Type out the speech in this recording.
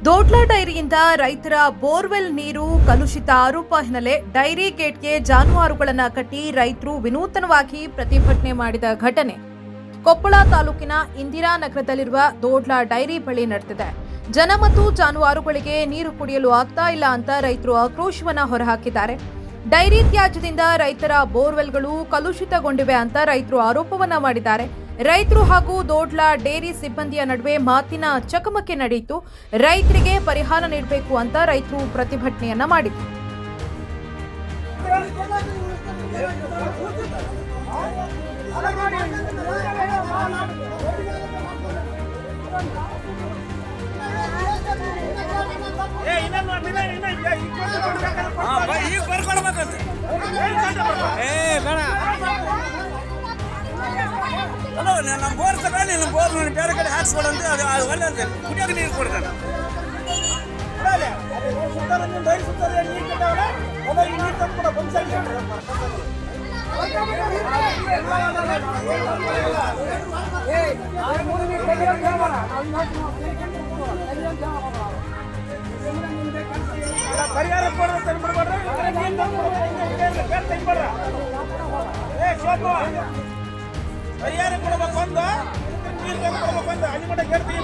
ದೋಡ್ಲ ಡೈರಿಯಿಂದ ರೈತರ ಬೋರ್ವೆಲ್ ನೀರು ಕಲುಷಿತ ಆರೋಪ ಹಿನ್ನೆಲೆ ಡೈರಿ ಗೇಟ್ಗೆ ಜಾನುವಾರುಗಳನ್ನು ಕಟ್ಟಿ ರೈತರು ವಿನೂತನವಾಗಿ ಪ್ರತಿಭಟನೆ ಮಾಡಿದ ಘಟನೆ ಕೊಪ್ಪಳ ತಾಲೂಕಿನ ಇಂದಿರಾನಗರದಲ್ಲಿರುವ ದೋಡ್ಲ ಡೈರಿ ಬಳಿ ನಡೆದಿದೆ. ಜನ ಮತ್ತು ಜಾನುವಾರುಗಳಿಗೆ ನೀರು ಕುಡಿಯಲು ಆಗ್ತಾ ಇಲ್ಲ ಅಂತ ರೈತರು ಆಕ್ರೋಶವನ್ನ ಹೊರಹಾಕಿದ್ದಾರೆ. ಡೈರಿ ತ್ಯಾಜ್ಯದಿಂದ ರೈತರ ಬೋರ್ವೆಲ್ಗಳು ಕಲುಷಿತಗೊಂಡಿವೆ ಅಂತ ರೈತರು ಆರೋಪವನ್ನ ಮಾಡಿದ್ದಾರೆ. ರೈತರು ಹಾಗೂ ದೋಡ್ಲ ಡೇರಿ ಸಿಬ್ಬಂದಿಯ ನಡುವೆ ಮಾತಿನ ಚಕಮಕಿ ನಡೆಯಿತು. ರೈತರಿಗೆ ಪರಿಹಾರ ನೀಡಬೇಕು ಅಂತ ರೈತರು ಪ್ರತಿಭಟನೆಯನ್ನ ಮಾಡಿದರು. ನಮ್ಮ ಬೋರ್ ತಗೊಂಡು ನಿಮ್ಮ ಬೋರ್ ಬೇರೆ ಕಡೆ ಹಾಕ್ಸ್ಕೊಡಂತೆ ಅದು ಒಳ್ಳೆ ಅಂತ ಕುಡಿಯೋಕೆ ನೀರು ಕೊಡ್ತಾನೆ. ಪರಿಹಾರ ಪರಿಹಾರ ಕೊಡಬೇಕು ಅಂತ ನೀರು ಕೊಡಬೇಕು ಅಂತ ಅಲ್ಲಿ ಮಟ್ಟ ಕೇಳ್ತೀವಿ.